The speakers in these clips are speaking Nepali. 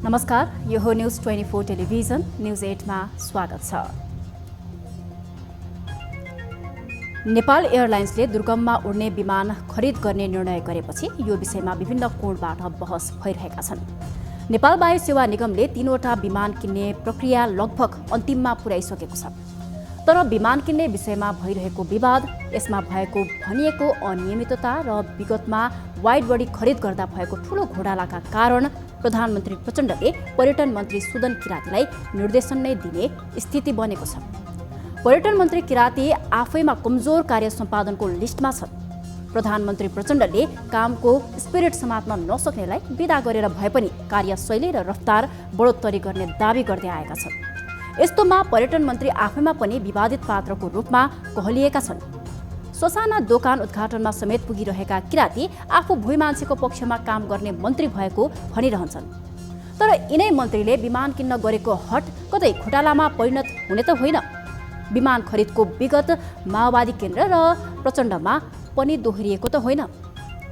नमस्कार, यो हो न्यूज 24 टेलिभिजन न्यूज 8 मा स्वागत छ। नेपाल एयरलाइन्सले दुर्गममा उड्ने विमान खरिद गर्ने निर्णय गरेपछि यो विषयमा विभिन्न कोणबाट बहस भइरहेका छन्। नेपाल वायु सेवा निगमले 3वटा विमान किन्ने प्रक्रिया लगभग अन्तिममा पुर्याइसकेको छ। तर विमान किन्ने विषयमा भइरहेको विवाद, यसमा भएको भनिएको अनियमितता र विगतमा वाइड बडी खरिद गर्दा भएको ठूलो घोटालाका कारण प्रधानमन्त्री प्रचण्डले पर्यटन मन्त्री सुदन किरातीलाई निर्देशन नै दिने स्थिति बनेको छ। पर्यटन मन्त्री किराती आफैमा कमजोर कार्य सम्पादनको लिस्टमा छन्। प्रधानमन्त्री प्रचण्डले कामको स्पिरिट समात्न नसक्नेलाई विदा गरेर भए पनि कार्यशैली र रफ्तार बढोत्तरी गर्ने दावी गर्दै आएका छन्। यस्तोमा पर्यटन मन्त्री आफैमा पनि विवादित पात्रको रूपमा कहलिएका छन्। ससाना दोकान उद्घाटनमा समेत पुगिरहेका किराती आफू भुइँ मान्छेको पक्षमा काम गर्ने मन्त्री भएको भनिरहन्छन्। तर यिनै मन्त्रीले विमान किन्न गरेको हट कतै घोटालामा परिणत हुने त होइन। विमान खरिदको विगत माओवादी केन्द्र र प्रचण्डमा पनि दोहोरिएको त होइन।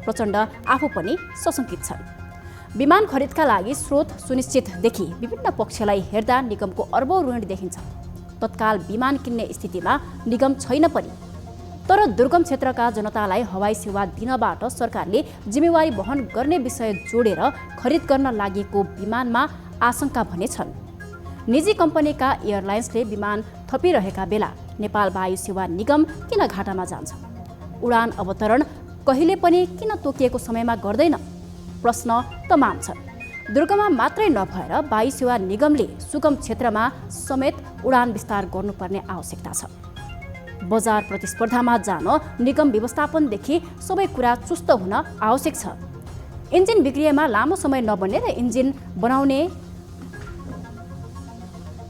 प्रचण्ड आफू पनि सशंकित छन्। विमान खरिदका लागि स्रोत सुनिश्चितदेखि विभिन्न पक्षलाई हेर्दा निगमको अर्बौं ऋण देखिन्छ। तत्काल विमान किन्ने स्थितिमा निगम छैन पनि। तर दुर्गम क्षेत्रका जनतालाई हवाई सेवा दिनबाट सरकारले जिम्मेवारी वहन गर्ने विषय जोडेर खरिद गर्न लागेको विमानमा आशंका भने छन्। निजी कम्पनीका एयरलाइन्सले विमान थपिरहेका बेला नेपाल वायु सेवा निगम किन घाटामा जान्छ? उडान अवतरण कहिले पनि किन तोकिएको समयमा गर्दैन? प्रश्न तमाम छन्। दुर्गममा मात्रै नभएर वायु सेवा निगमले सुगम क्षेत्रमा समेत उडान विस्तार गर्नुपर्ने आवश्यकता छ। बजार प्रतिस्पर्धामा जान निगम व्यवस्थापनदेखि सबै कुरा चुस्त हुन आवश्यक छ। इन्जिन बिग्रिएमा लामो समय नबन्ने र इन्जिन बनाउने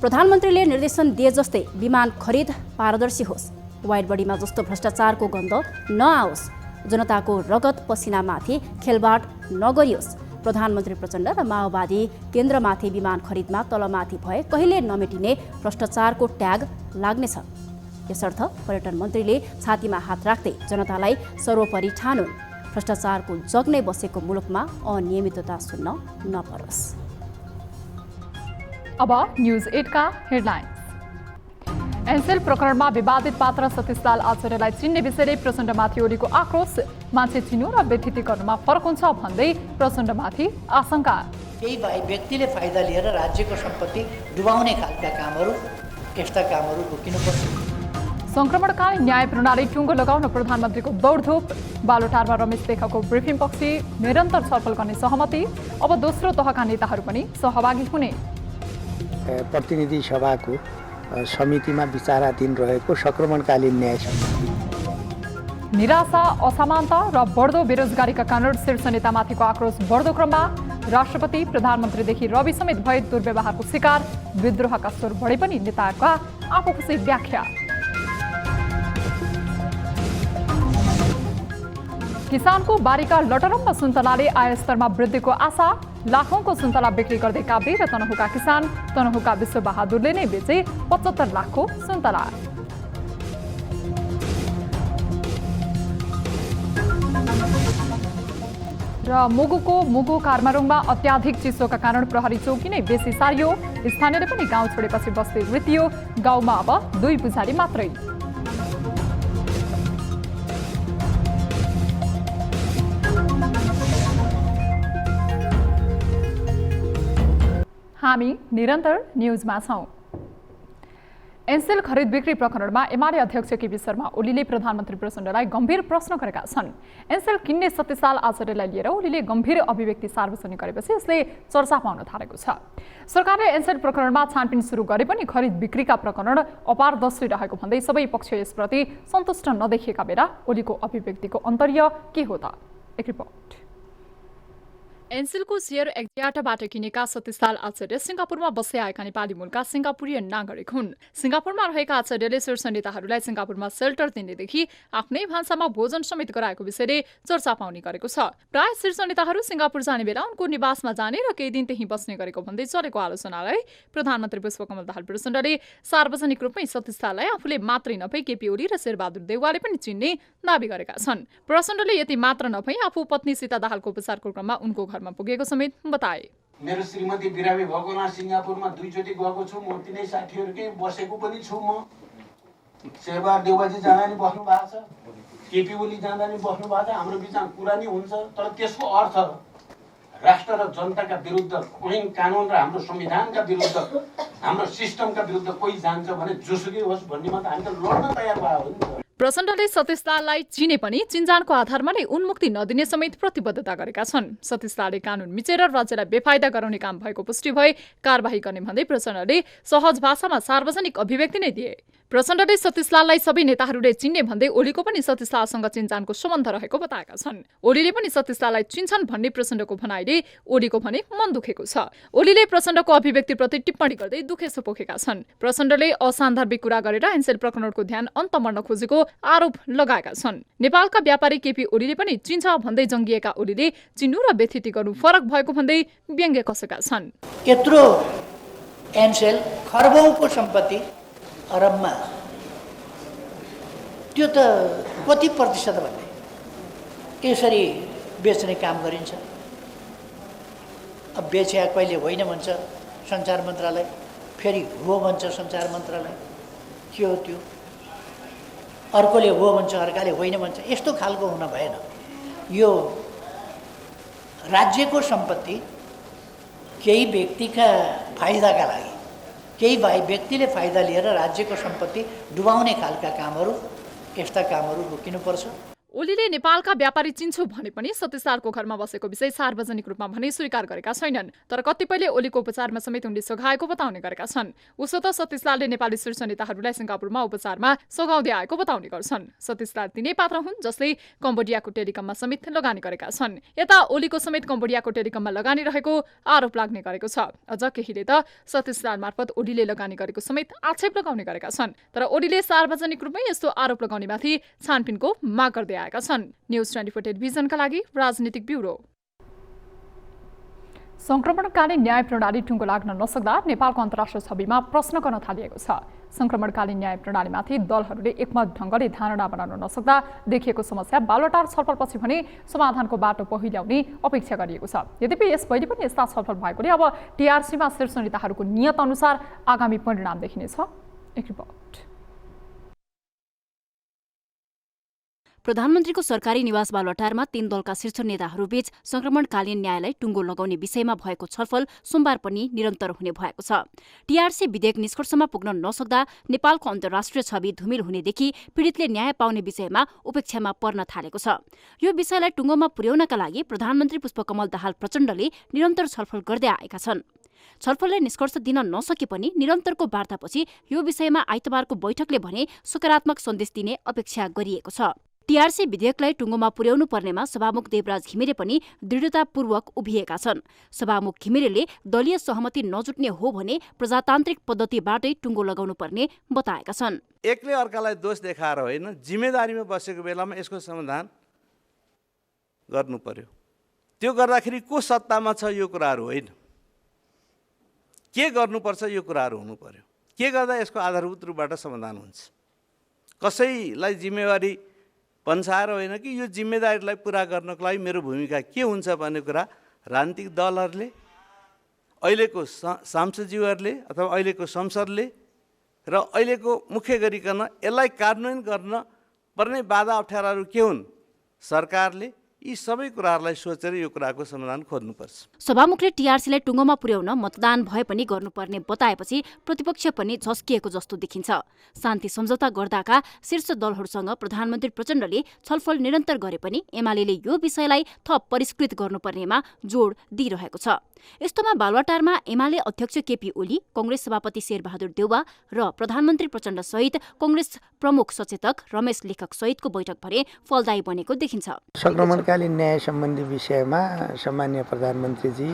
प्रधानमन्त्रीले निर्देशन दिए जस्तै विमान खरिद पारदर्शी होस्। वाइड बडीमा जस्तो भ्रष्टाचारको गन्ध नआओस्। जनताको रगत पसिनामाथि खेलबाड नगरियोस्। प्रधानमन्त्री प्रचण्ड र माओवादी केन्द्रमाथि विमान खरिदमा तलमाथि भए कहिले नमेटिने भ्रष्टाचारको ट्याग लाग्नेछ। यसर्थ पर्यटन मन्त्रीले छातीमा हात राख्दै जनतालाई सर्वोपरि ठानुन्। भ्रष्टाचारको जग नै बसेको मुलुकमा अनियमितता सुन्न नपरोस्। अब न्यूज 8 का हेडलाइन्स। एनसेल प्रकरणमा विवादित पात्र सतीशलाल आचार्यलाई चिन्ने विषयले प्रचण्डमाथि ओलीको आक्रोश। मान्छे चिन्नु र व्यथिति गर्नुमा फरक हुन्छ भन्दै प्रचण्डमाथि आशंका। केही व्यक्तिले फाइदा लिएर राज्यको सम्पत्ति डुबाउने खालका कामहरू, यस्ता कामहरू रोकिनुपर्छ। संक्रमणकालीन न्याय प्रणाली टुङ्गो लगाउन प्रधानमन्त्रीको दौडधुप। बालोटारमा रमेश लेखको ब्रिफिङ पछि निरन्तर छलफल गर्ने सहमति। अब दोस्रो तहका नेताहरू पनि सहभागी हुने। प्रतिनिधि सभाको समितिमा विचाराधीन रहेको संक्रमणकालीन न्याय सम्बन्धी निराशा, असमानता र बढ्दो बेरोजगारीका कारण शीर्ष नेतामाथिको आक्रोश बढ्दो क्रममा। राष्ट्रपति प्रधानमन्त्रीदेखि रवि समेत भए दुर्व्यवहारको शिकार। विद्रोहका स्वर बढे पनि नेताका आफूपछि व्याख्या। किसानको बारीका लटरम्म सुन्तलाले आयस्तरमा वृद्धिको आशा। लाखौंको सुन्तला बिक्री गर्दै काभ्रे र तनहुका किसान। तनहुका विश्वबहादुरले नै बेचे 75 लाखको सुन्तला। र मुगु कार्मारुङमा अत्याधिक चिसोका कारण प्रहरी चौकी नै बेसी सारियो। स्थानीयले पनि गाउँ छोडेपछि बस्ती रितियो। गाउँमा अब 2 पुजारी मात्रै। हामी निरन्तर न्यूजमा छौं। एनसेल खरिद बिक्री प्रकरणमा एमाले अध्यक्ष केपी शर्मा ओलीले प्रधानमन्त्री प्रचण्डलाई गम्भीर प्रश्न गरेका छन्। एनसेल किन्ने सतीशलाल आचार्यलाई लिएर ओलीले गम्भीर अभिव्यक्ति सार्वजनिक गरेपछि यसले चर्चा पाउन थालेको छ। सरकारले एनसेल प्रकरणमा छानबिन सुरु गरे पनि खरिद बिक्रीका प्रकरण अपारदर्शी रहेको भन्दै सबै पक्ष यसप्रति सन्तुष्ट नदेखिएका बेला ओलीको अभिव्यक्तिको अन्तर्य के हो त? एक रिपोर्ट। एनसेलको सेयर एक्जियाटाबाट किनेका सतीशलाल आचार्य सिंगापुरमा बस्दै आएका नेपाली मूलका सिंगापुरियन नागरिक हुन्। सिंगापुरमा रहेका आचार्यले शीर्ष नेताहरूलाई सिंगापुरमा सेल्टर दिनेदेखि आफ्नै भान्सामा भोजन समेत गराएको विषयले चर्चा पाउने गरेको छ। प्राय शीर्ष नेताहरू सिंगापुर जाने बेला उनको निवासमा जाने र केही दिन त्यही बस्ने गरेको भन्दै चलेको आलोचनालाई प्रधानमन्त्री पुष्पकमल दाहाल प्रचण्डले सार्वजनिक रूपमै सतीशलाललाई आफूले मात्रै नभई केपी ओली र शेरबहादुर देउवाले पनि चिन्ने दावी गरेका छन्। प्रचण्डले यति मात्र नभई आफू पत्नी सीता दाहालको उपचारको क्रममा उनको घरमा पुगेको समेत बताए। मेरो श्रीमती बिरामी भएको हुना सिङ्गापुरमा 2 चोटि गएको छु। म तिनै साथीहरूकै बसेको पनि छु। म शेरबहादुर देउबाजी जाँदा नि बस्नु भएको छ, केपी ओली जाँदा नि बस्नु भएको छ। हाम्रो बिचमा कुरा नि हुन्छ, तर त्यसको अर्थ राष्ट्र र जनताका विरुद्ध, ऐन कानुन र हाम्रो संविधानका विरुद्ध, हाम्रो सिस्टमका विरुद्ध कोही जान्छ भने जोसुकै होस् भन्नेमा त हामी त लड्न तयार भयो हो नि त। प्रचण्डले सतीश दाहाललाई चिने पनि चिन्जानको आधारमा नै उन्मुक्ति नदिने समेत प्रतिबद्धता गरेका छन्। सतीश दाहालले कानुन मिचेर राज्यलाई बेफाइदा गराउने काम भएको पुष्टि भए कारबाही गर्ने भन्दै प्रचण्डले सहज भाषामा सार्वजनिक अभिव्यक्ति नै दिए। प्रचण्डले सतीश दाहाललाई सबै नेताहरूले चिन्ने भन्दै ओलीको पनि सतीश दाहालसँग चिन्जानको सम्बन्ध रहेको बताएका छन्। ओलीले पनि सतीश दाहाललाई चिन्छन् भन्ने प्रचण्डको भनाइले ओलीको भने मन दुखेको छ। ओलीले प्रचण्डको अभिव्यक्तिप्रति टिप्पणी गर्दै दुखेसो पोखेका छन्। प्रचण्डले असान्दर्भिक कुरा गरेर एनसेल प्रकरणको ध्यान अन्त मर्न खोजेको आरोप लगाएका छन्। नेपालका व्यापारी केपी ओलीले पनि चिन्छ भन्दै जङ्गिएका ओलीले चिन्नु र व्यथिति गर्नु फरक भएको भन्दै व्यङ्ग्य कसेका छन्। यत्रो एनसेल खरबौँको सम्पत्ति अरबमा, त्यो त कति प्रतिशत भन्ने यसरी बेच्ने काम गरिन्छ। अब बेच्या कहिले होइन भन्छ सञ्चार मन्त्रालय, फेरि हो भन्छ सञ्चार मन्त्रालय। के हो त्यो? अर्कोले हो भन्छ, अर्काले होइन भन्छ। यस्तो खालको हुन भएन। यो राज्यको सम्पत्ति केही व्यक्तिका फाइदाका लागि, केही व्यक्तिले फाइदा लिएर राज्यको सम्पत्ति डुबाउने खालका कामहरू, यस्ता कामहरू रोकिनुपर्छ। ओलीले नेपालका व्यापारी चिन्छु भने पनि सतीश दाहालको घरमा बसेको विषय सार्वजनिक रूपमा भने स्वीकार गरेका छैनन्। तर कतिपयले ओलीको उपचारमा समेत उनले सघाएको बताउने गरेका छन्। उसो त सतीश दाहालले नेपाली शीर्ष नेताहरूलाई सिङ्गापुरमा उपचारमा सघाउँदै आएको बताउने गर्छन्। सतीश दाहाल तिनै पात्र हुन् जसले कम्बोडियाको टेलिकममा समेत लगानी गरेका छन्। यता ओलीको समेत कम्बोडियाको टेलिकममा लगानी रहेको आरोप लाग्ने गरेको छ। अझ केहीले त सतीश दाहाल मार्फत ओलीले लगानी गरेको समेत आक्षेप लगाउने गरेका छन्। तर ओलीले सार्वजनिक रूपमै यस्तो आरोप लगाउनेमाथि छानबिनको माग गर्दै आएका छन्। न्यूज 24 टेलिभिजनका लागि राजनीतिक ब्युरो। संक्रमणकालीन न्याय प्रणाली टुङ्गो लाग्न नसक्दा नेपालको अन्तर्राष्ट्रिय छविमा प्रश्न गर्न थालिएको छ। संक्रमणकालीन न्याय प्रणालीमाथि दलहरूले एकमत ढङ्गले धारणा बनाउन नसक्दा देखिएको समस्या बालुवाटार छलफलपछि भने समाधानको बाटो पहिल्याउने अपेक्षा गरिएको छ। यद्यपि यस पहिले पनि यस्ता छलफल भएकोले अब टीआरसीमा शीर्ष नेताहरूको नियत अनुसार आगामी परिणाम देखिनेछ। एक रिपोर्ट। प्रधानमन्त्रीको सरकारी निवास बालुवाटारमा 3 दलका शीर्ष नेताहरूबीच संक्रमणकालीन न्यायलाई टुङ्गो लगाउने विषयमा भएको छलफल सोमबार पनि निरन्तर हुने भएको छ। टीआरसी विधेयक निष्कर्षमा पुग्न नसक्दा नेपालको अन्तर्राष्ट्रिय छवि धुमिल हुनेदेखि पीडितले न्याय पाउने विषयमा उपेक्षामा पर्न थालेको छ। यो विषयलाई टुङ्गोमा पुर्याउनका लागि प्रधानमन्त्री पुष्पकमल दाहाल प्रचण्डले निरन्तर छलफल गर्दै आएका छन्। छलफलले निष्कर्ष दिन नसके पनि निरन्तरको वार्तापछि यो विषयमा आइतबारको बैठकले भने सकारात्मक सन्देश दिने अपेक्षा गरिएको छ। टीआरसी विधेयकलाई टुङ्गोमा पुर्याउनु पर्नेमा सभामुख देवराज घिमिरे पनि दृढतापूर्वक उभिएका छन्। सभामुख घिमिरेले दलीय सहमति नजुट्ने हो भने प्रजातान्त्रिक पद्धतिबाटै टुङ्गो लगाउनु पर्ने बताएका छन्। एकले अर्कालाई दोष देखाएर होइन, जिम्मेदारीमा बसेको बेलामा यसको समाधान गर्नु पर्यो। त्यो गर्दाखेरि को सत्तामा छ यो कुराहरू होइन, के गर्नुपर्छ यो कुराहरू हुनु पर्यो। के गर्दा यसको आधारभूत रूपबाट समाधान हुन्छ। कसैलाई जिम्मेवारी पन्साएर होइन कि यो जिम्मेदारीलाई पुरा गर्नको लागि मेरो भूमिका के हुन्छ भन्ने कुरा राजनीतिक दलहरूले, अहिलेको सांसदज्यूहरूले अथवा अहिलेको संसदले र अहिलेको मुख्य गरिकन यसलाई कार्यान्वयन गर्न पर्ने बाधा अप्ठ्याराहरू के हुन्, सरकारले यी सबै कुराहरूलाई सोचेर यो कुराको समाधान खोज्नुपर्छ। सभामुखले टीआरसीलाई टुङ्गोमा पुर्याउन मतदान भए पनि गर्नुपर्ने बताएपछि प्रतिपक्ष पनि झस्किएको जस्तो देखिन्छ। शान्ति सम्झौता गर्दाका शीर्ष दलहरूसँग प्रधानमन्त्री प्रचण्डले छलफल निरन्तर गरे पनि एमालेले यो विषयलाई थप परिष्कृत गर्नुपर्नेमा जोड दिइरहेको छ। यस्तोमा बालुवाटारमा एमाले अध्यक्ष केपी ओली, कांग्रेस सभापति शेरबहादुर देउवा र प्रधानमन्त्री प्रचण्ड सहित कांग्रेस प्रमुख सचेतक रमेश लेखक सहितको बैठक भने फलदायी बनेको देखिन्छ। संक्रमणकालीन न्याय सम्बन्धी विषयमा सम्माननीय प्रधानमन्त्रीजी,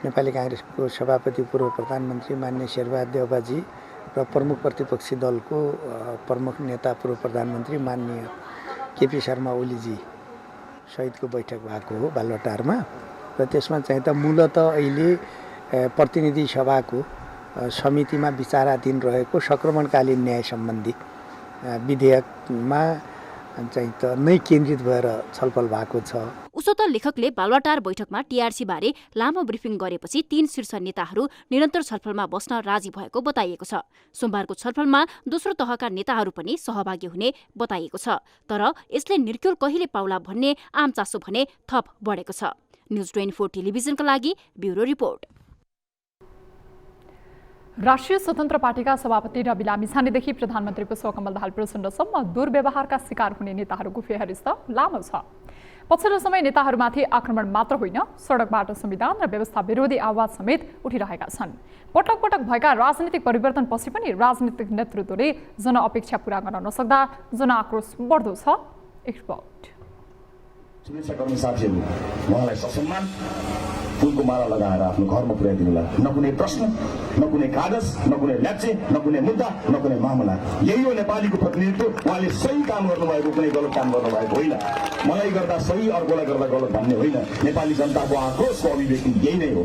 नेपाली कांग्रेसको सभापति पूर्व प्रधानमन्त्री मान्य शेरबहादुर देउवाजी र प्रमुख प्रतिपक्षी दलको प्रमुख नेता पूर्व प्रधानमन्त्री माननीय केपी शर्मा ओलीजी सहितको बैठक भएको हो बालुवाटारमा। र त्यसमा चाहिँ त मूलत अहिले प्रतिनिधि सभाको समितिमा विचाराधीन रहेको संक्रमणकालीन न्याय सम्बन्धी विधेयकमा चाहिँ त नै केन्द्रित भएर छलफल भएको छ। उसो त लेखकले बालुवाटार बैठकमा टीआरसी बारे लामो ब्रिफिङ गरेपछि 3 शीर्ष नेताहरू निरन्तर छलफलमा बस्न राजी भएको बताइएको छ। सोमबारको छलफलमा दोस्रो तहका नेताहरू पनि सहभागी हुने बताइएको छ। तर यसले निर्क्युल कहिले पाउला भन्ने आम चासो भने थप बढेको छ। न्युज 24 टेलिभिजनका लागि ब्युरो रिपोर्ट। राष्ट्रिय स्वतन्त्र पार्टीका सभापति रवि लामिछानेदेखि प्रधानमन्त्री पुष्पकमल दाहाल प्रचण्डसम्म दुर्व्यवहारका शिकार हुने नेताहरूको फेहरिस्त लामो छ। पछिल्लो समय नेताहरूमाथि आक्रमण मात्र होइन, सडकबाट संविधान र व्यवस्था विरोधी आवाज समेत उठिरहेका छन्। पटक पटक भएका राजनीतिक परिवर्तनपछि पनि राजनीतिक नेतृत्वले जनअपेक्षा पूरा गर्न नसक्दा जनआक्रोश बढ्दो छ। एक रिपोर्ट। सुरक्षाकर्मी साथीहरू उहाँलाई ससम्मान फुलको माला लगाएर आफ्नो घरमा पुर्याइदिनुला। न कुनै प्रश्न, न कुनै कागज, न कुनै ल्याप्चे, न कुनै मुद्दा, न कुनै मामला। यही हो नेपालीको प्रतिनिधित्व। उहाँले सही काम गर्नुभएको, कुनै गलत काम गर्नुभएको होइन। मलाई गर्दा सही, अर्कोलाई गर्दा गलत भन्ने होइन। नेपाली जनताको आक्रोशको अभिव्यक्ति यही नै हो।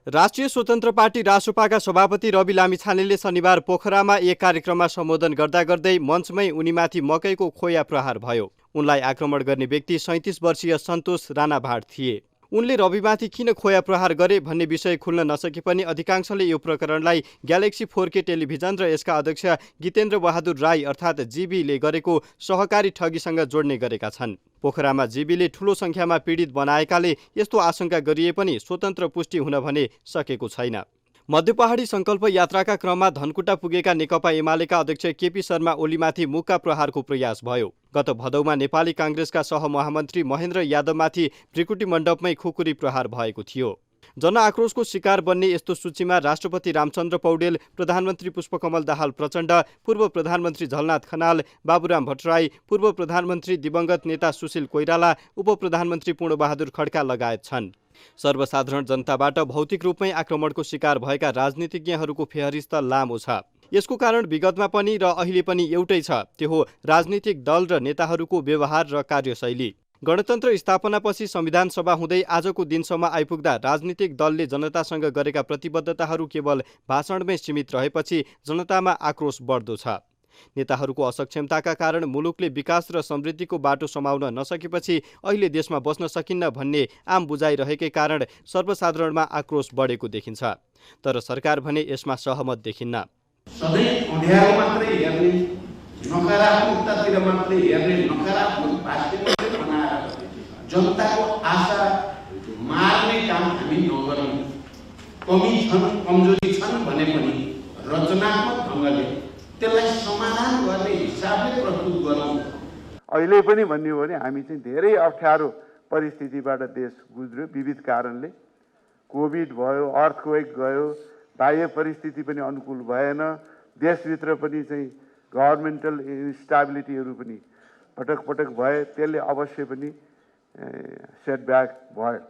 राष्ट्रिय स्वतन्त्र पार्टी रासोपाका सभापति रवि लामिछानेले शनिबार पोखरामा एक कार्यक्रममा सम्बोधन गर्दा गर्दै मञ्चमै उनीमाथि मकैको खोया प्रहार भयो। उनलाई आक्रमण गर्ने व्यक्ति 37 वर्षीय सन्तोष राणा भाट थिए। उनले रविमाथि किन खोया प्रहार गरे भन्ने विषय खुल्न नसके पनि अधिकांशले यो प्रकरणलाई ग्यालेक्सी 4K टेलिभिजन र यसका अध्यक्ष गीतेन्द्र बहादुर राई अर्थात् जीबीले गरेको सहकारी ठगीसँग जोड्ने गरेका छन्। पोखरामा जीबीले ठूलो संख्यामा पीडित बनाएकाले यस्तो आशंका गरिए पनि स्वतन्त्र पुष्टि हुन भने सकेको छैन। मध्यपहाडी संकल्प यात्राका क्रममा धनकुटा पुगेका नेकपा एमालेका अध्यक्ष केपी शर्मा ओलीमाथि मुक्का प्रहारको प्रयास भयो। गत भदौमा नेपाली कांग्रेसका सहमहामन्त्री महेन्द्र यादवमाथि भ्रिकुटी मण्डपमै खुकुरी प्रहार भएको थियो। जनआक्रोशको शिकार बन्ने यस्तो सूचीमा राष्ट्रपति रामचन्द्र पौडेल, प्रधानमन्त्री पुष्पकमल दाहाल प्रचण्ड, पूर्व प्रधानमन्त्री झलनाथ खनाल, बाबुराम भट्टराई, पूर्व प्रधानमन्त्री दिवंगत नेता सुशील कोइराला, उपप्रधानमन्त्री पूर्णबहादुर खड्का लगायत छन्। सर्वसाधारण जनताबाट भौतिक रूपमै आक्रमणको शिकार भएका राजनीतिज्ञहरूको फेहरिस्त लामो छ। यसको कारण विगतमा पनि र अहिले पनि एउटै छ, त्यो हो राजनीतिक दल र नेताहरूको व्यवहार र कार्यशैली। गणतन्त्र स्थापनापछि संविधान सभा हुँदै आजको दिनसम्म आइपुग्दा राजनीतिक दलले जनतासँग गरेका प्रतिबद्धताहरू केवल भाषणमै सीमित रहेपछि जनतामा आक्रोश बढ्दो छ। नेताहरूको असक्षमताका कारण मुलुकले विकास र समृद्धिको बाटो समाउन नसकेपछि अहिले देशमा बस्न सकिन्न भन्ने आम बुझाइरहेकै कारण सर्वसाधारणमा आक्रोश बढेको देखिन्छ। तर सरकार भने यसमा सहमत देखिन्न। सधैँ अँध्यारो मात्रै हेर्ने, नकारात्मकतातिर मात्रै हेर्ने, नकारात्मक भाष्य बनाएर जनताको आशा मार्ने काम हामी नगरौँ। कमी छन्, कमजोरी छन् भने पनि रचनात्मक ढङ्गले त्यसलाई समाधान गर्ने हिसाबले प्रस्तुत गरौँ। अहिले पनि भन्ने हो भने हामी चाहिँ धेरै अप्ठ्यारो परिस्थितिबाट देश गुज्रियो। विविध कारणले कोभिड भयो, अर्थक्वेक गयो, बाह्य परिस्थिति पनि अनुकूल भएन। देशभित्र पनि चाहिँ गभर्मेन्टल इन्स्टेबिलिटीहरू पनि पटक पटक भए। त्यसले अवश्य पनि सेटब्याक भयो।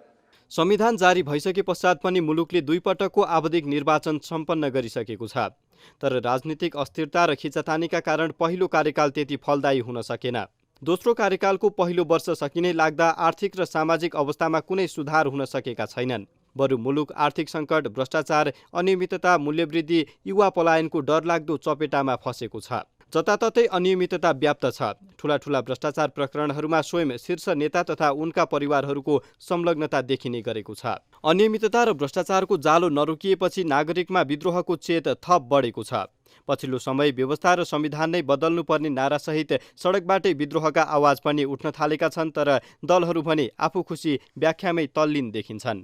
संविधान जारी भइसके पश्चात पनि मुलुकले 2 पटकको आवधिक निर्वाचन सम्पन्न गरिसकेको छ। तर राजनीतिक अस्थिरता र खिचातानीका कारण पहिलो कार्यकाल त्यति फलदायी हुन सकेन। दोस्रो कार्यकालको पहिलो वर्ष सकिने लाग्दा आर्थिक र सामाजिक अवस्थामा कुनै सुधार हुन सकेका छैनन्। बरु मुलुक आर्थिक सङ्कट, भ्रष्टाचार, अनियमितता, मूल्यवृद्धि, युवा पलायनको डरलाग्दो चपेटामा फसेको छ। जताततै अनियमितता व्याप्त छ। ठूला ठूला भ्रष्टाचार प्रकरणहरूमा स्वयं शीर्ष नेता तथा उनका परिवारहरूको संलग्नता देखिने गरेको छ। अनियमितता र भ्रष्टाचारको जालो नरोकिएपछि नागरिकमा विद्रोहको चेत थप बढेको छ। पछिल्लो समय व्यवस्था र संविधान नै बदल्नुपर्ने नारासहित सडकबाटै विद्रोहका आवाज पनि उठ्न थालेका छन्। तर दलहरू भने आफू खुसी व्याख्यामै तल्लीन देखिन्छन्।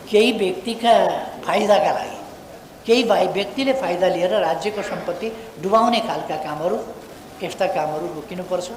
केही व्यक्तिका फाइदाका लागि, केही व्यक्तिले फाइदा लिएर राज्यको सम्पत्ति डुबाउने खालका कामहरू, यस्ता कामहरू रोकिनुपर्छ।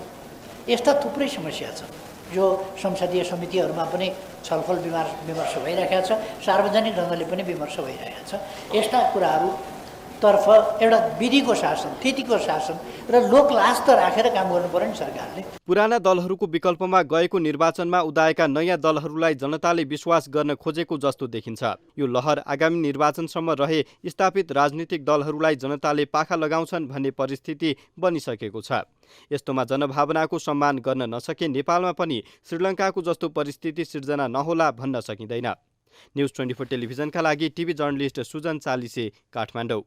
यस्ता थुप्रै समस्या छ जो संसदीय समितिहरूमा पनि छलफल विमर्श भइरहेको छ, सार्वजनिक ढङ्गले पनि विमर्श भइरहेको छ। यस्ता कुराहरूतर्फ एउटा विधिको शासन, स्थितिको शासन र लोकलाज त राखेर काम गर्नु पर्यो नि सरकारले। पुराना दलहरूको विकल्पमा गएको निर्वाचनमा उदाएका नयाँ दलहरूलाई जनताले विश्वास गर्न खोजेको जस्तो देखिन्छ। यो लहर आगामी निर्वाचनसम्म रहे स्थापित राजनीतिक दलहरूलाई जनताले पाखा लगाउँछन् भन्ने परिस्थिति बनिसकेको छ। यस्तोमा जनभावनाको सम्मान गर्न नसके नेपालमा पनि श्रीलङ्काको जस्तो परिस्थिति सिर्जना नहोला भन्न सकिँदैन। न्युज 24 टेलिभिजनका लागि टिभी जर्नलिस्ट सुजन चालिसे, काठमाडौँ।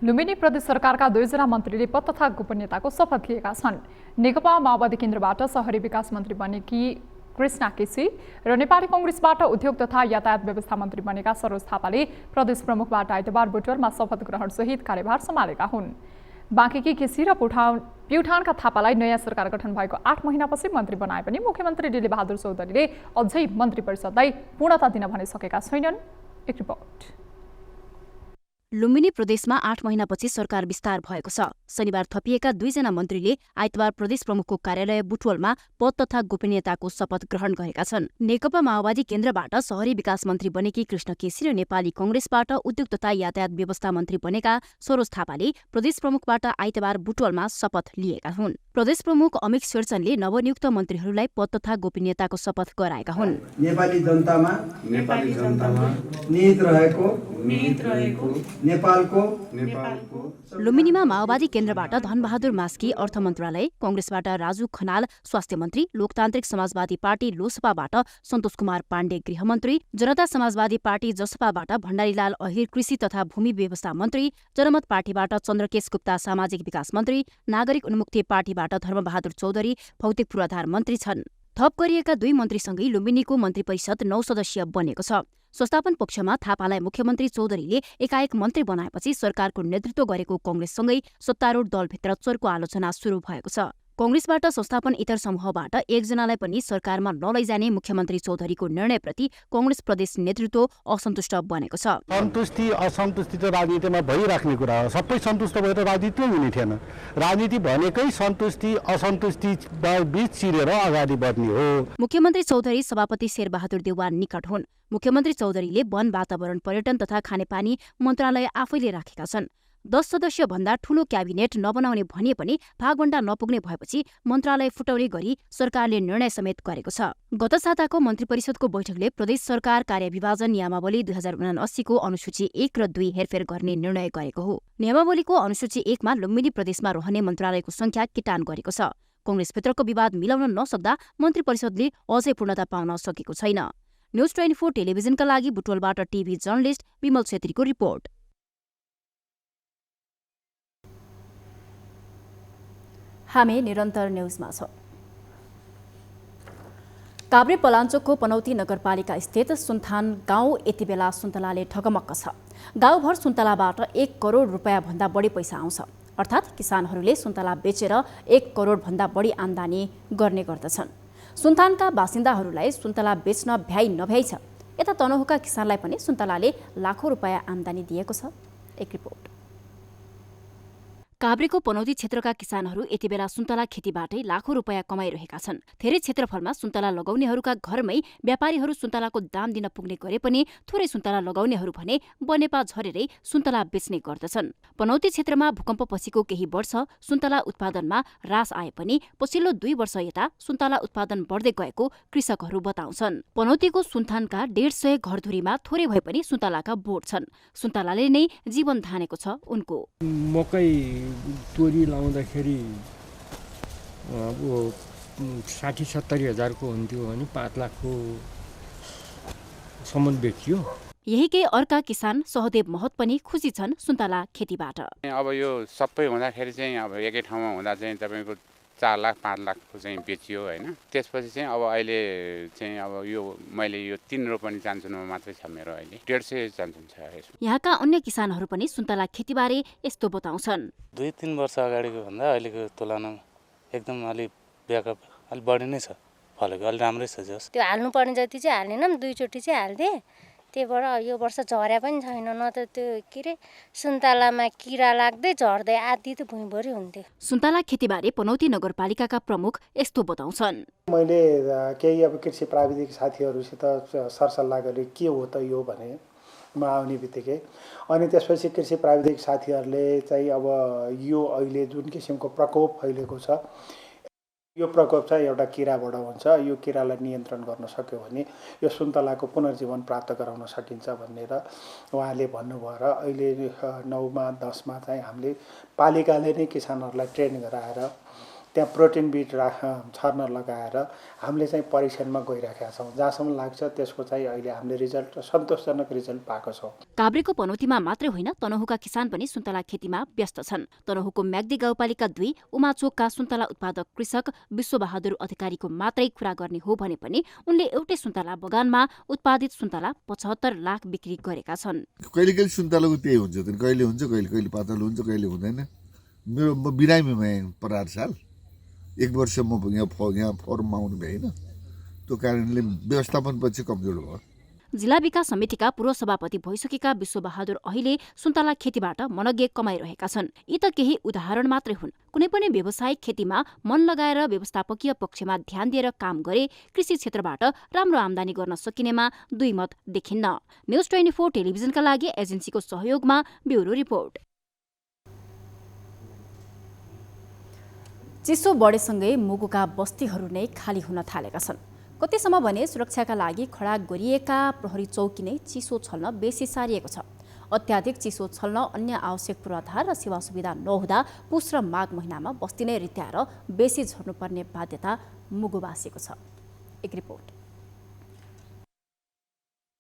लुम्बिनी प्रदेश सरकारका 2 जना मन्त्रीले पद तथा गोपनीयताको शपथ लिएका छन्। नेकपा माओवादी केन्द्रबाट शहरी विकास मन्त्री बनेकी कृष्णा केसी र नेपाली कङ्ग्रेसबाट उद्योग तथा यातायात व्यवस्था मन्त्री बनेका सरोज थापाले प्रदेश प्रमुखबाट आइतबार बुटवलमा शपथ ग्रहण सहित कार्यभार सम्हालेका हुन्। बाँकेकी केसी र प्युठानका थापालाई नयाँ सरकार गठन भएको 8 महिनापछि मन्त्री बनाए पनि मुख्यमन्त्री डिले बहादुर चौधरीले अझै मन्त्री परिषदलाई पूर्णता दिन भनिसकेका छैनन्। एक रिपोर्ट। लुम्बिनी प्रदेशमा 8 महिनापछि सरकार विस्तार भएको छ। शनिबार थपिएका 2 जना मन्त्रीले आइतबार प्रदेश प्रमुखको कार्यालय बुटवलमा पद तथा गोपनीयताको शपथ ग्रहण गरेका छन्। नेकपा माओवादी केन्द्रबाट शहरी विकास मन्त्री बनेकी कृष्ण केसी र नेपाली कङ्ग्रेसबाट उद्योग तथा यातायात व्यवस्था मन्त्री बनेका सरोज थापाले प्रदेश प्रमुखबाट आइतबार बुटवलमा शपथ लिएका हुन्। प्रदेश प्रमुख अमित शेरचनले नवनियुक्त मन्त्रीहरूलाई पद तथा गोपनीयताको शपथ गराएका हुन्। नेपाली जनतामा निहित रहेको नेपालको लुम्बिनीमा माओवादी केन्द्रबाट धनबहादुर मास्की अर्थ मन्त्रालय, कङ्ग्रेसबाट राजु खनाल स्वास्थ्य मन्त्री, लोकतान्त्रिक समाजवादी पार्टी लोसपाबाट सन्तोष कुमार पाण्डे गृहमन्त्री, जनता समाजवादी पार्टी जसपाबाट भण्डारीलाल अहिर कृषि तथा भूमि व्यवस्था मन्त्री, जनमत पार्टीबाट चन्द्रकेश गुप्ता सामाजिक विकास मन्त्री, नागरिक उन्मुक्ति पार्टीबाट धर्मबहादुर चौधरी भौतिक पूर्वाधार मन्त्री छन्। थप गरिएका 2 मन्त्रीसँगै लुम्बिनीको मन्त्री परिषद 9 सदस्यीय बनेको छ। संस्थापन पक्षमा थापालाई मुख्यमन्त्री चौधरीले एकाएक मन्त्री बनाएपछि सरकारको नेतृत्व गरेको कङ्ग्रेससँगै सत्तारूढ दलभित्र चर्को आलोचना सुरु भएको छ। कङ्ग्रेसबाट संस्थापन इतर समूहबाट 1 जनालाई पनि सरकारमा नलैजाने मुख्यमन्त्री चौधरीको निर्णयप्रति कङ्ग्रेस प्रदेश नेतृत्व असन्तुष्ट बनेको छ। सन्तुष्टि असन्तुष्टि त राजनीतिमा भइराख्ने कुरा हो। सबै सन्तुष्ट भएर राजनीति हुने थिएन। राजनीति भनेकै सन्तुष्टि असन्तुष्टि बीच चिरेर अगाडि बढ्ने हो। मुख्यमन्त्री चौधरी सभापति शेरबहादुर देउवा निकट हुन्। मुख्यमन्त्री चौधरीले वन, वातावरण, पर्यटन तथा खानेपानी मन्त्रालय आफैले राखेका छन्। 10 सदस्य भन्दा ठूलो क्याबिनेट नबनाउने भनिए पनि भागभण्डा नपुग्ने भएपछि मन्त्रालय फुटाउने गरी सरकारले निर्णय समेत गरेको छ। गत साताको मन्त्री परिषदको बैठकले प्रदेश सरकार कार्यविभाजन नियमावली 2079 को अनुसूची 1 र 2 हेरफेर गर्ने निर्णय गरेको हो। नियमावलीको अनुसूची 1 मा लुम्बिनी प्रदेशमा रहने मन्त्रालयको संख्या किटान गरेको छ। कङ्ग्रेसभित्रको विवाद मिलाउन नसक्दा मन्त्री परिषदले अझै पूर्णता पाउन सकेको छैन। न्युज 24 टेलिभिजनका लागि बुटवलबाट टिभी जर्नलिस्ट विमल छेत्रीको रिपोर्ट। हामी निरन्तर न्युजमा छौं। काभ्रे पलाञ्चोकको पनौती नगरपालिका स्थित सुन्थान गाउँ यति बेला सुन्तलाले ढकमक्क छ। गाउँभर सुन्तलाबाट 1 करोड रुपियाँ भन्दा बढी पैसा आउँछ। अर्थात् किसानहरूले सुन्तला बेचेर 1 करोड भन्दा बढी आम्दानी गर्ने गर्दछन्। सुन्थानका बासिन्दाहरूलाई सुन्तला बेच्न भ्याइ नभ्याइ छ। यता तनहुका किसानलाई पनि सुन्तलाले लाखौं रुपियाँ आम्दानी दिएको छ। एक रिपोर्ट। काभ्रेको पनौती क्षेत्रका किसानहरू यति बेला सुन्तला खेतीबाटै लाखौं रुपियाँ कमाइरहेका छन्। धेरै क्षेत्रफलमा सुन्तला लगाउनेहरूका घरमै व्यापारीहरू सुन्तलाको दाम दिन पुग्ने गरे पनि थोरै सुन्तला लगाउनेहरू भने बनेपा झरेरै सुन्तला बेच्ने गर्दछन्। पनौती क्षेत्रमा भूकम्पपछिको केही वर्ष सुन्तला उत्पादनमा ह्रास आए पनि पछिल्लो 2 वर्ष यता सुन्तला उत्पादन बढ्दै गएको कृषकहरू बताउँछन्। पनौतीको सुन्थानका 150 घरधुरीमा थोरै भए पनि सुन्तलाका बोट छन्। सुन्तलाले नै जीवन धानेको छ उनको। मकै तोरी लाउँदाखेरि अब 60-70 हजारको हुन्थ्यो भने 5 लाखको सम्म बेचियो। यहीकै अर्का किसान सहदेव महत पनि खुसी छन् सुन्तला खेतीबाट। अब यो सबै हुँदाखेरि चाहिँ अब एकै ठाउँमा हुँदा चाहिँ तपाईँको 4 लाख 5 लाखको चाहिँ बेचियो हैन। त्यसपछि चाहिँ अब अहिले चाहिँ अब यो मैले यो 3 रोपनी चान्चुनमा मात्रै छ मेरो अहिले 150 चान्चुन छ। यहाँका अन्य किसानहरू पनि सुन्तला खेतीबारे यस्तो बताउँछन्। 2-3 वर्ष अगाडिको भन्दा अहिलेको तुलनामा एकदम अलि ब्याकअप अलि बढी नै छ। फलेको अलि राम्रै छ जस। त्यो हाल्नुपर्ने जति चाहिँ हालेनम, 2 चोटि चाहिँ हाल्दिए। त्यहीबाट यो वर्ष झर्या पनि छैन। न त त्यो के रे सुन्तलामा किरा लाग्दै झर्दै आदि त भुइँभरि हुन्थ्यो। सुन्तला खेतीबारे पनौती नगरपालिकाका प्रमुख यस्तो बताउँछन्। मैले केही अब कृषि प्राविधिक साथीहरूसित सरसल्लाह गरेँ के हो त यो भने म आउने बित्तिकै अनि त्यसपछि कृषि प्राविधिक साथीहरूले चाहिँ अब यो अहिले जुन किसिमको प्रकोप फैलेको छ यो प्रकोप चाहिँ एउटा किराबाट हुन्छ। यो किरालाई नियन्त्रण गर्न सक्यो भने यो सुन्तलाको पुनर्जीवन प्राप्त गराउन सकिन्छ भनेर उहाँले भन्नुभयो र अहिले 9मा 10मा चाहिँ हामीले पालिकाले नै किसानहरूलाई ट्रेन गराएर त्यहाँ प्रोटिन बिट छर्न लगाएर हामीले चाहिँ परीक्षणमा गइराखेका छौँ। जहाँसम्म लाग्छ त्यसको चाहिँ अहिले हामीले रिजल्ट सन्तोषजनक रिजल्ट पाएको छौँ। काभ्रेको पनौतीमा मात्रै होइन तनहुँका किसान पनि सुन्तला खेतीमा व्यस्त छन्। तनहुँको म्याग्दी गाउँपालिका 2 उमाचोकका सुन्तला उत्पादक कृषक विश्वबहादुर अधिकारीको मात्रै कुरा गर्ने हो भने पनि उनले एउटै सुन्तला बगानमा उत्पादित सुन्तला 75 लाख बिक्री गरेका छन्। कहिले कहिले सुन्तलाको त्यही हुन्छ, कहिले हुन्छ कहिले पातलो हुन्छ कहिले हुँदैन। म बिरामीमा पर 8 साल 1 वर्ष म यहाँ फर्ममा आउनु भएन, त्यो कारणले व्यवस्थापन पछि कमजोर भयो। जिल्ला विकास समितिका पूर्व सभापति भइसकेका विश्वबहादुर अहिले सुन्तला खेतीबाट मनग्गे कमाइरहेका छन्। यी त केही उदाहरण मात्रै हुन्। कुनै पनि व्यावसायिक खेतीमा मन लगाएर व्यवस्थापकीय पक्षमा ध्यान दिएर काम गरे कृषि क्षेत्रबाट राम्रो आम्दानी गर्न सकिनेमा दुई मत देखिन्न। न्युज 24 टेलिभिजनका लागि एजेन्सीको सहयोगमा ब्युरो रिपोर्ट। चिसो बढेसँगै मुगुका बस्तीहरू नै खाली हुन थालेका छन्। कतिसम्म भने सुरक्षाका लागि खडा गरिएका प्रहरी चौकी नै चिसो छल्न बेसी सारिएको छ। अत्याधिक चिसो छल्न अन्य आवश्यक पूर्वाधार र सेवा सुविधा नहुँदा पुस र माघ महिनामा बस्ती नै रित्याएर बेसी झर्नुपर्ने बाध्यता मुगुवासीको छ। एक रिपोर्ट।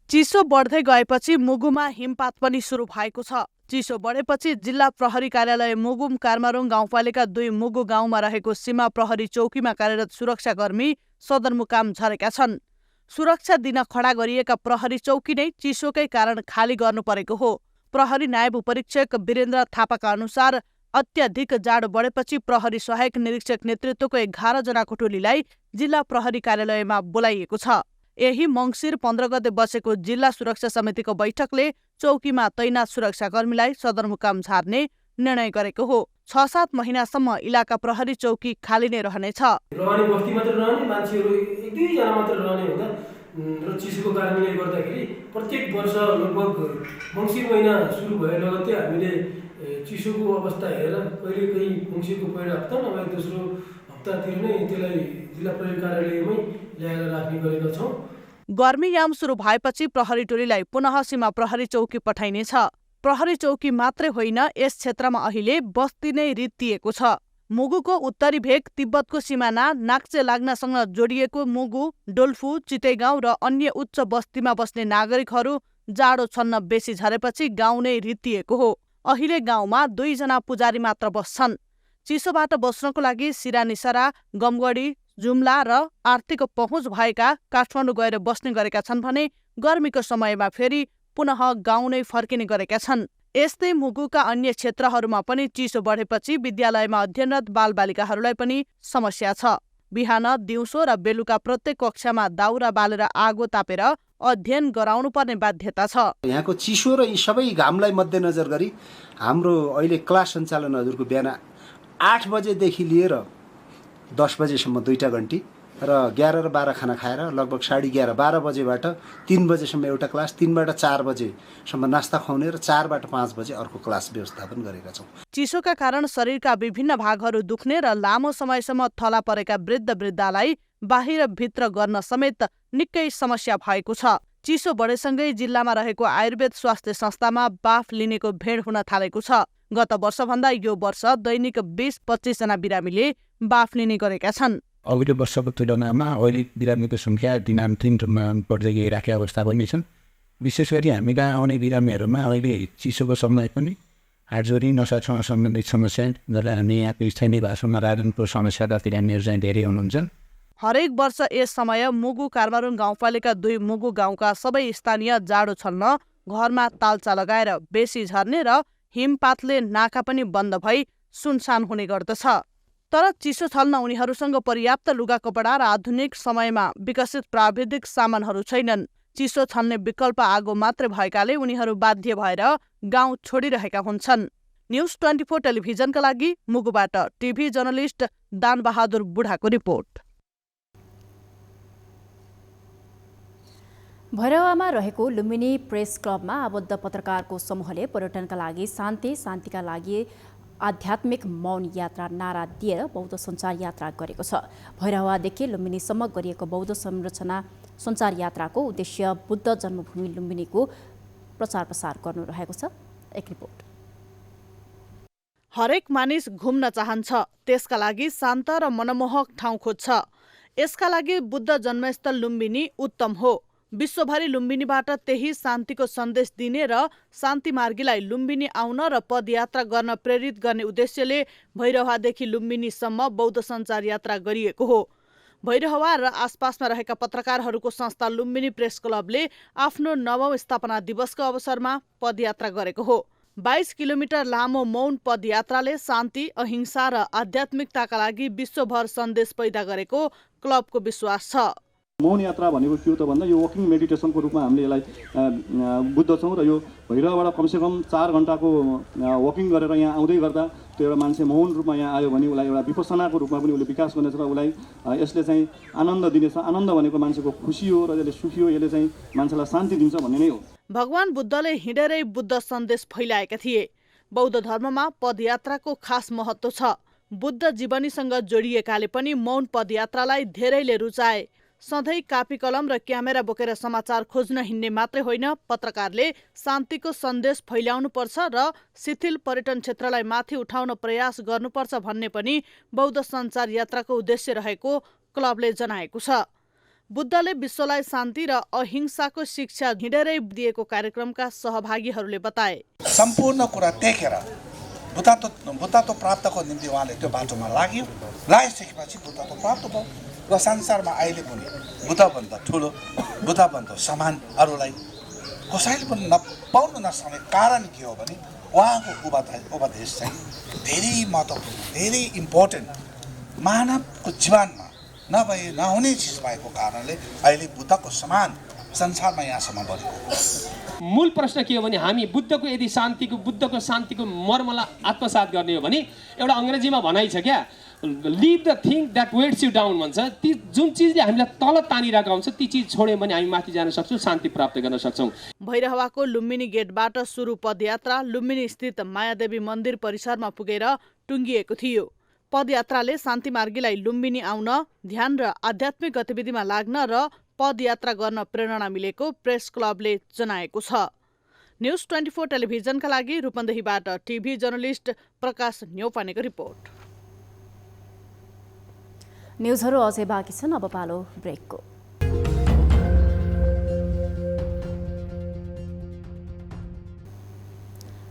चिसो बढ्दै गएपछि मुगुमा हिमपात पनि सुरु भएको छ। चिसो बढेपछि जिल्ला प्रहरी कार्यालय मुगुम कार्मारुङ गाउँपालिका 2 मुगु गाउँमा रहेको सीमा प्रहरी चौकीमा कार्यरत सुरक्षाकर्मी सदरमुकाम झरेका छन्। सुरक्षा दिन खडा गरिएका प्रहरी चौकी नै चिसोकै कारण खाली गर्नु परेको हो। प्रहरी नायब उपरीक्षक वीरेन्द्र थापाका अनुसार अत्याधिक जाडो बढेपछि प्रहरी सहायक निरीक्षक नेतृत्वको 11 जनाको टोलीलाई जिल्ला प्रहरी कार्यालयमा बोलाइएको छ। यही मङ्सिर 15 गते बसेको जिल्ला सुरक्षा समितिको बैठकले चौकीमा तैनात सुरक्षाकर्मीलाई सदरमुकाम झार्ने निर्णय गरेको हो। 6-7 महिनासम्म इलाका प्रहरी चौकी खाली नै रहनेछ। रहने बस्ती मात्र रहने मान्छेहरू 1-2 जना मात्र रहने हुँदा र चिसोको कारणले गर्दाखेरि प्रत्येक वर्ष लगभग मङ्सिर महिना सुरु भए लगत्तै हामीले चिसोको अवस्था हेरेर कहिले कहीँ मङ्सिरको पहिलो हप्ता नभए दोस्रो हप्तातिर नै त्यसलाई जिल्ला प्रहरी कार्यालयमै ल्याएर राख्ने गरेका छौँ। गर्मीयाम सुरु भएपछि प्रहरी टोलीलाई पुनः सीमा प्रहरी चौकी पठाइनेछ। प्रहरी चौकी मात्रै होइन, यस क्षेत्रमा अहिले बस्ती नै रित्तिएको छ। मुगुको उत्तरी भेग तिब्बतको सिमाना नाक्चे लाग्नासँग जोडिएको मुगु, डोल्फु, चितेगाउँ र अन्य उच्च बस्तीमा बस्ने नागरिकहरू जाडो छन्न बेसी झरेपछि गाउँ नै रित्तिएको हो। अहिले गाउँमा 2 जना पुजारी मात्र बस्छन्। चिसोबाट बस्नको लागि सिरानिसरा, गमगढी, जुम्ला र आर्थिक पहुँच भएका काठमाडौँ गएर बस्ने गरेका छन् भने गर्मीको समयमा फेरि पुनः गाउँ नै फर्किने गरेका छन्। यस्तै मुगुका अन्य क्षेत्रहरूमा पनि चिसो बढेपछि विद्यालयमा अध्ययनरत बालबालिकाहरूलाई पनि समस्या छ। बिहान, दिउँसो र बेलुका प्रत्येक कक्षामा दाउरा बालेर आगो तापेर अध्ययन गराउनु पर्ने बाध्यता छ। यहाँको चिसो र यी सबै घामलाई मध्यनजर गरी हाम्रो अहिले क्लास सञ्चालन हजुरको बिहान 8 बजेदेखि लिएर 10 बजेसम्म 2 घन्टी र 11 र 12 खाना खाएर लगभग 11:30 12 बजेबाट 3 बजेसम्म एउटा क्लास, 3 बाट 4 बजेसम्म नास्ता खुवाउने र 4 बाट 5 बजे अर्को क्लास व्यवस्थापन गरेका छौँ। चिसोका कारण शरीरका विभिन्न भागहरू दुख्ने र लामो समयसम्म थला परेका वृद्धलाई बाहिर भित्र गर्न समेत निकै समस्या भएको छ। चिसो बढेसँगै जिल्लामा रहेको आयुर्वेद स्वास्थ्य संस्थामा बाफ लिनेको भेड हुन थालेको छ। गत वर्षभन्दा यो वर्ष दैनिक 20-25 जना बिरामीले बाफ लिने गरेका छन्। अघिल्लो वर्षको तुलनामा अहिले बिरामीको सङ्ख्या दिनानुदिन बढ्दै गइरहेको अवस्था पनि छन्। विशेष गरी हामी कहाँ आउने बिरामीहरूमा अहिले चिसोको समय पनि हाडजोरी नसासँग सम्बन्धित समस्या, जसलाई हामी यहाँको स्थानीय भाषामा राजनको समस्याका बिरामीहरू चाहिँ धेरै हुनुहुन्छ। हरेक वर्ष यस समय मुगु कार्मारुङ गाउँपालिका 2 मुगु गाउँका सबै स्थानीय जाडो छल्न घरमा तालचा लगाएर बेसी झर्ने र हिमपातले नाका पनि बन्द भई सुनसान हुने गर्दछ। तर चिसो छल्न उनीहरूसँग पर्याप्त लुगा कपडा र आधुनिक समयमा विकसित प्राविधिक सामानहरू छैनन्। चिसो छल्ने विकल्प आगो मात्रै भएकाले उनीहरू बाध्य भएर गाउँ छोडिरहेका हुन्छन्। न्युज 24 टेलिभिजनका लागि मुगुबाट टिभी जर्नलिस्ट दानबहादुर बुढाको रिपोर्ट। भैरवामा रहेको लुम्बिनी प्रेस क्लबमा आबद्ध पत्रकारको समूहले पर्यटनका लागि शान्ति, शान्तिका लागि आध्यात्मिक मौन यात्रा नारा दिएर बौद्ध सञ्चार यात्रा गरेको छ। भैरवादेखि लुम्बिनीसम्म गरिएको बौद्ध संरचना सञ्चार यात्राको उद्देश्य बुद्ध जन्मभूमि लुम्बिनीको प्रचार प्रसार गर्नु रहेको छ। एक रिपोर्ट। हरेक मानिस घुम्न चाहन्छ, त्यसका लागि शान्त र मनमोहक ठाउँ खोज्छ। यसका लागि बुद्ध जन्मस्थल लुम्बिनी उत्तम हो। विश्वभरि लुम्बिनीबाट त्यही शान्तिको सन्देश दिने र शान्तिमार्गीलाई लुम्बिनी आउन र पदयात्रा गर्न प्रेरित गर्ने उद्देश्यले भैरहवादेखि लुम्बिनीसम्म बौद्ध सञ्चार यात्रा गरिएको हो। भैरहवा र आसपासमा रहेका पत्रकारहरूको संस्था लुम्बिनी प्रेस क्लबले आफ्नो 9औं स्थापना दिवसको अवसरमा पदयात्रा गरेको हो। 22 किलोमिटर लामो मौन पदयात्राले शान्ति, अहिंसा र आध्यात्मिकताका लागि विश्वभर सन्देश पैदा गरेको क्लबको विश्वास छ। मौन यात्रा भनेको के हो त भन्दा यो वकिङ मेडिटेसनको रूपमा हामीले यसलाई बुझ्दछौँ र यो भैरवबाट कमसेकम 4 घण्टाको वकिङ गरेर यहाँ आउँदै गर्दा त्यो एउटा मान्छे मौन रूपमा यहाँ आयो भने उसलाई एउटा विपसनाको रूपमा पनि उसले विकास गर्नेछ र उसलाई यसले चाहिँ आनन्द दिनेछ। आनन्द भनेको मान्छेको खुसी हो र यसले सुखी हो, यसले चाहिँ मान्छेलाई शान्ति दिन्छ भन्ने नै हो। भगवान बुद्धले हिँडेरै बुद्ध सन्देश फैलाएका थिए। बौद्ध धर्ममा पदयात्राको खास महत्त्व छ। बुद्ध जीवनीसँग जोडिएकाले पनि मौन पदयात्रालाई धेरैले रुचाए। सधैँ कापी कलम र क्यामेरा बोकेर समाचार खोज्न हिँड्ने मात्रै होइन, पत्रकारले शान्तिको सन्देश फैलाउनुपर्छ र शिथिल पर्यटन क्षेत्रलाई माथि उठाउन प्रयास गर्नुपर्छ भन्ने पनि बौद्ध सञ्चार यात्राको उद्देश्य रहेको क्लबले जनाएको छ। बुद्धले विश्वलाई शान्ति र अहिंसाको शिक्षा हिँडेरै दिएको कार्यक्रमका सहभागीहरूले बताए। सम्पूर्ण कुरा देखेर बुद्धत्व प्राप्तको निम्ति उहाँले त्यो बाटोमा लाग्यो। लगाइसकेपछि बुद्धत्व प्राप्त भयो र संसारमा अहिले पनि बुद्धभन्दा ठुलो, बुद्धभन्दा समान अरूलाई कसैले पनि पाउन नसक्ने कारण के हो भने उहाँको उपदेश चाहिँ धेरै महत्त्वपूर्ण, धेरै इम्पोर्टेन्ट, मानवको जीवनमा नहुने चिज भएको कारणले अहिले बुद्धको समान संसारमा यहाँसम्म बढेको। मूल प्रश्न के हो भने हामी बुद्धको शान्तिको मर्मलाई आत्मसात गर्ने हो भने एउटा अङ्ग्रेजीमा भनाइ छ क्या, leave the thing that weighs you down भन्छ। ती जुन चिजले हामीलाई तल तानिरहेको हुन्छ ती चिज छोड्यौँ भने हामी माथि जान सक्छौँ, शान्ति प्राप्त गर्न सक्छौँ। भैरहवाको लुम्बिनी गेटबाट सुरु पदयात्रा लुम्बिनी स्थित मायादेवी मन्दिर परिसरमा पुगेर टुङ्गिएको थियो। पदयात्राले शान्तिमार्गीलाई लुम्बिनी आउन, ध्यान र आध्यात्मिक गतिविधिमा लाग्न र पदयात्रा गर्न प्रेरणा मिलेको प्रेस क्लबले जनाएको छ। न्युज 24 टेलिभिजनका लागि रूपन्देहीबाट टिभी जर्नलिस्ट प्रकाश न्यौपानेको रिपोर्ट। न्युजहरू अझै बाँकी छन्, अब पालो ब्रेकको।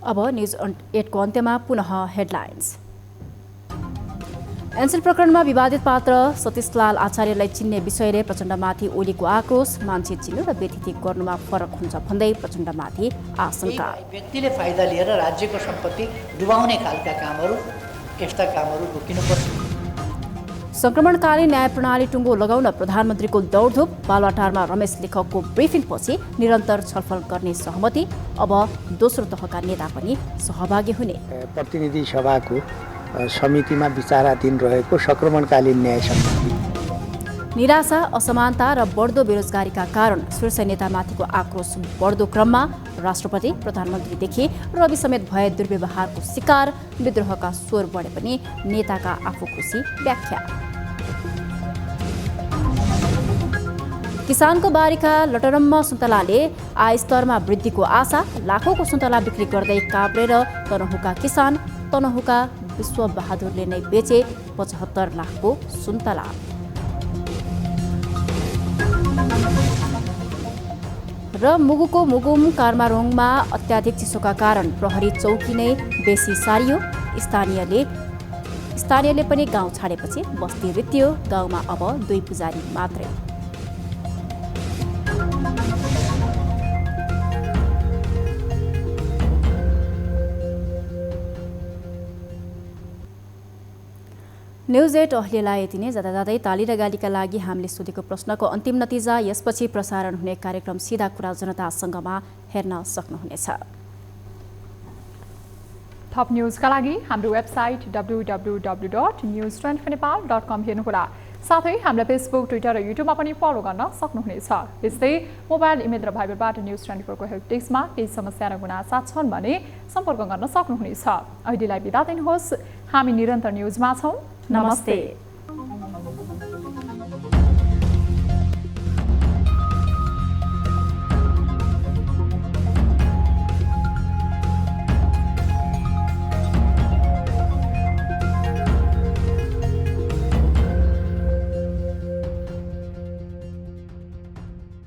अब न्युज 8को अन्त्यमा पुनः हेडलाइन्स। एनसेल प्रकरणमा विवादित पात्र सतीशलाल आचार्यलाई चिन्ने विषयले प्रचण्डमाथि ओलीको आक्रोश, मान्छे चिन्नु र व्यतिथि गर्नुमा फरक हुन्छ भन्दै प्रचण्डमाथि आशंका। व्यक्तिले फाइदा लिएर राज्यको सम्पत्ति डुबाउने खालका कामहरू, यस्ता कामहरू रोकिनुपर्छ। संक्रमणकालीन न्याय प्रणाली टुङ्गो लगाउन प्रधानमन्त्रीको दौडधुप, बालुवाटारमा रमेश लेखकको ब्रिफिङपछि निरन्तर छलफल गर्ने सहमति, अब दोस्रो तहका नेता पनि सहभागी हुने। प्रतिनिधि सभाको समितिमा विचाराधीन रहेको संक्रमणकालीन न्याय सम्बन्धी निराशा, असमानता र बढ्दो बेरोजगारीका कारण शीर्ष नेतामाथिको आक्रोश बढ्दो क्रममा राष्ट्रपति, प्रधानमन्त्रीदेखि रवि समेत भए दुर्व्यवहारको शिकार, विद्रोहका स्वर बढे पनि नेताका आफू खुसी व्याख्या। किसानको बारीका लटरम्म सुन्तलाले आय स्तरमा वृद्धिको आशा, लाखौँको सुन्तला बिक्री गर्दै काभ्रेर तनहुँका किसान, तनहुँका विश्वबहादुरले नै बेचे 75 लाखको सुन्तला। र मुगुको मुगुम कार्मारोङमा अत्याधिक चिसोका कारण प्रहरी चौकी नै बेसी सारियो, स्थानीयले पनि गाउँ छाडेपछि बस्ती रित्यो, गाउँमा अब 2 पुजारी मात्रै। न्युज 8 अहिलेलाई यति नै। जाँदै ताली र गालीका लागि हामीले सोधेको प्रश्नको अन्तिम नतिजा, यसपछि प्रसारण हुने कार्यक्रम सिधा कुरा जनतासँगमा हेर्न सक्नुहुनेछ। थप न्युजका लागि हाम्रो वेबसाइट www.news24nepal.com हेर्नुहोला। साथै हामीलाई फेसबुक, ट्विटर र युट्युबमा पनि फलो गर्न सक्नुहुनेछ। यस्तै मोबाइल, इमेल र भाइबरबाट न्युज 24को हेल्प डेस्कमा केही समस्या र गुनासा छन् भने सम्पर्क गर्न सक्नुहुनेछ। अहिलेलाई बिदा दिनुहोस्। हामी निरन्तर न्युजमा छौँ। नमस्ते।